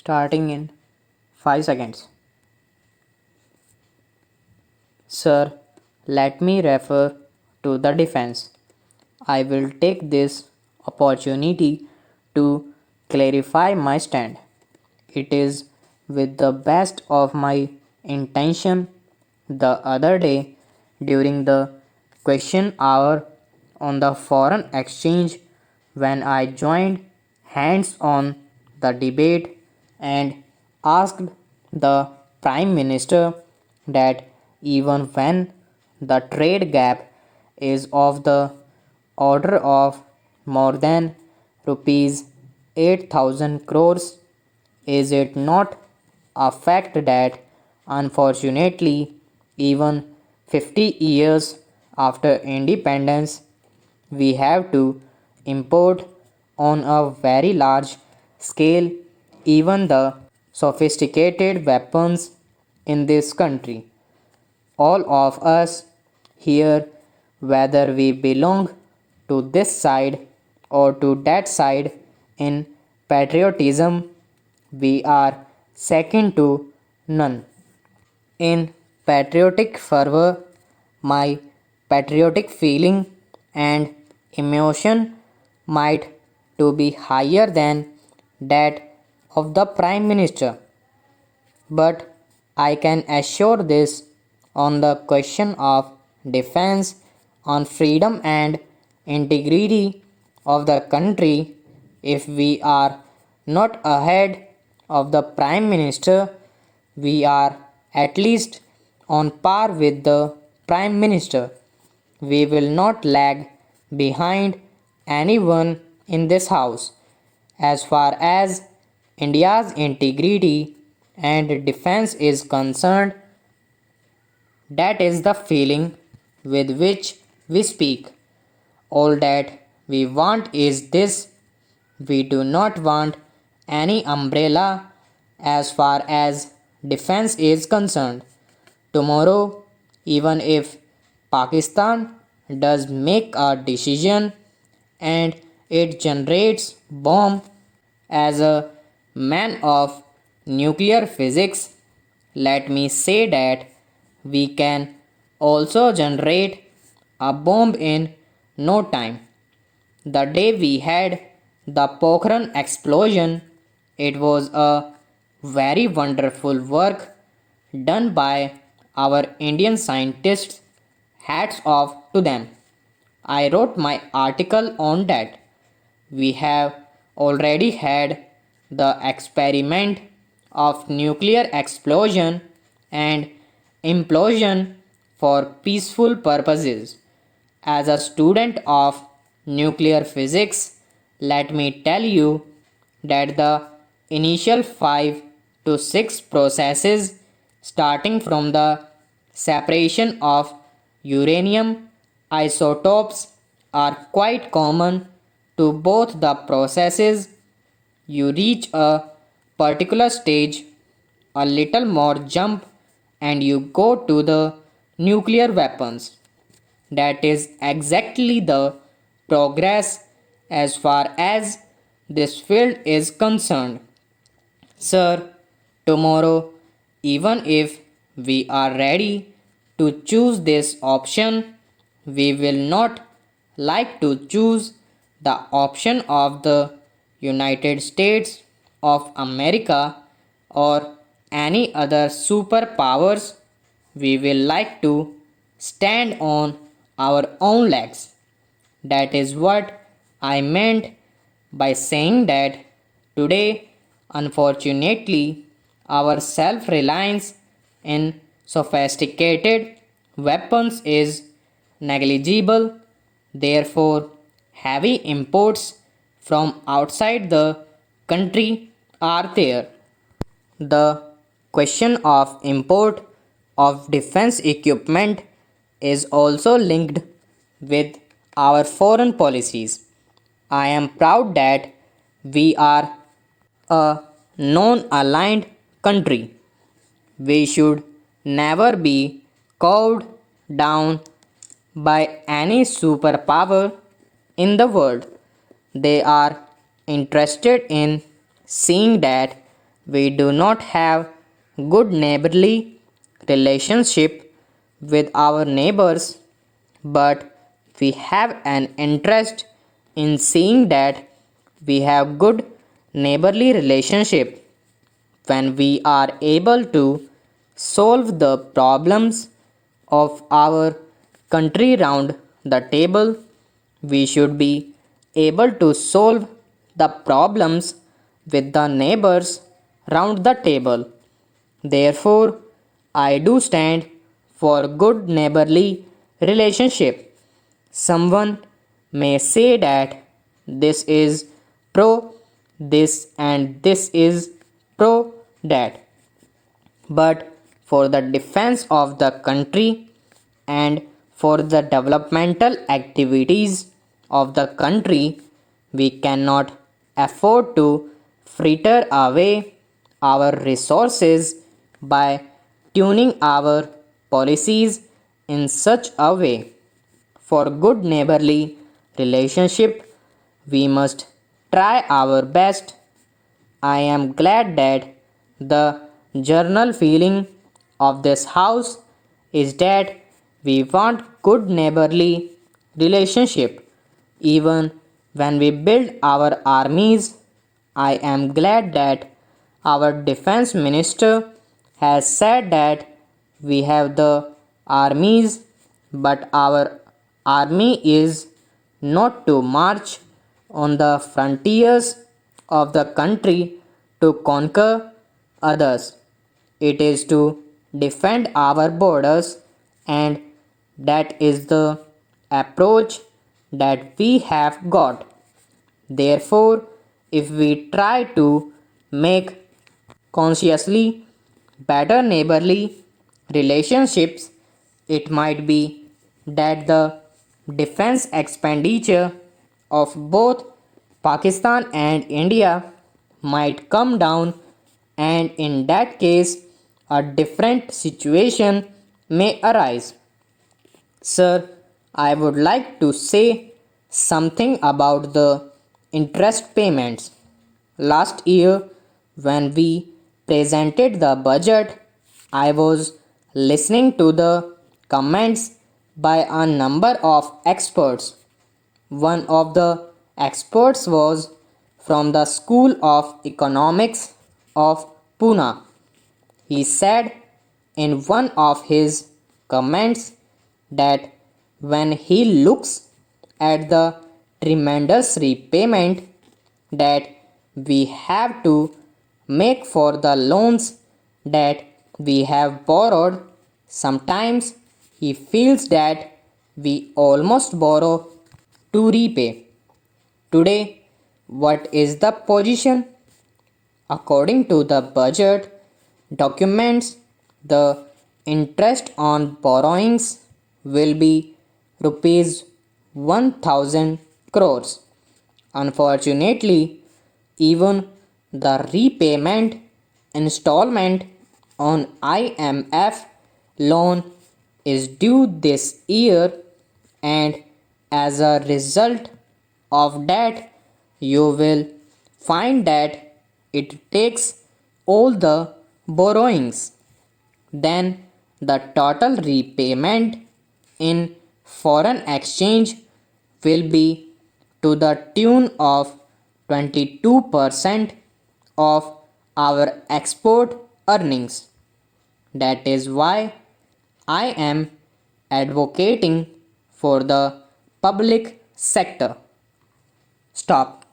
starting in 5 seconds. Sir, let me refer to the defense. I will take this opportunity to clarify my stand. It is with the best of my intention. The other day, during the question hour on the foreign exchange, when I joined hands on the debate and asked the Prime Minister that even when the trade gap is of the order of more than rupees 8,000 crores, is it not a fact that unfortunately, even 50 years after independence, we have to import on a very large scale even the sophisticated weapons in this country? All of us here, whether we belong to this side or to that side in patriotism, we are second to none. In patriotic fervor, my patriotic feeling and emotion might to be higher than that of the Prime Minister, but I can assure this on the question of defense, on freedom and integrity of the country, if we are not ahead of the Prime Minister, we are at least on par with the Prime Minister. We will not lag behind anyone in this house as far as India's integrity and defense is concerned. That is the feeling with which we speak. All that we want is this: we do not want any umbrella as far as defense is concerned. Tomorrow, even if Pakistan does make a decision and it generates bomb, as a man of nuclear physics, let me say that we can also generate a bomb in no time. The day we had the Pokhran explosion, it was a very wonderful work done by our Indian scientists. Hats off to them. I wrote my article on that. We have already had the experiment of nuclear explosion and implosion for peaceful purposes. As a student of nuclear physics, let me tell you that the initial 5 to 6 processes, starting from the separation of uranium isotopes, are quite common to both the processes. You reach a particular stage, a little more jump, and you go to the nuclear weapons. That is exactly the progress as far as this field is concerned. Sir, tomorrow, even if we are ready to choose this option, we will not like to choose the option of the United States of America or any other superpowers. We will like to stand on our own legs. That is what I meant by saying that today, unfortunately, our self reliance in sophisticated weapons is negligible. Therefore, heavy imports from outside the country are there. The question of import of defense equipment is also linked with our foreign policies. I am proud that we are a non aligned country. We should never be cowed down by any superpower in the world. They are interested in seeing that we do not have good neighborly relationship with our neighbors, but we have an interest in seeing that we have good neighborly relationship. When we are able to solve the problems of our country round the table, we should be able to solve the problems with the neighbors round the table. Therefore, I do stand for good neighborly relationship. Someone may say that this is pro this and this is pro that, but for the defense of the country and for the developmental activities of the country, we cannot afford to fritter away our resources by tuning our policies in such a way. For good neighborly relationship, we must try our best. I am glad that the general feeling of this house is that we want good neighborly relationship even when we build our armies. I am glad that our defense minister has said that we have the armies, but our army is not to march on the frontiers of the country to conquer others. It is to defend our borders, and that is the approach that we have got. Therefore, if we try to make consciously better neighborly relationships, it might be that the defense expenditure of both Pakistan and India might come down, and in that case, a different situation may arise. Sir, I would like to say something about the interest payments. Last year, when we presented the budget, I was listening to the comments by a number of experts. One of the experts was from the School of Economics of Pune. He said in one of his comments that when he looks at the tremendous repayment that we have to make for the loans that we have borrowed, sometimes he feels that we almost borrow to repay. Today, what is the position? According to the budget documents, the interest on borrowings will be rupees 1000 crores. Unfortunately, even the repayment installment on IMF loan is due this year, and as a result of that, you will find that it takes all the borrowings. Then the total repayment in foreign exchange will be to the tune of 22% of our export earnings. That is why I am advocating for the public sector. Stop.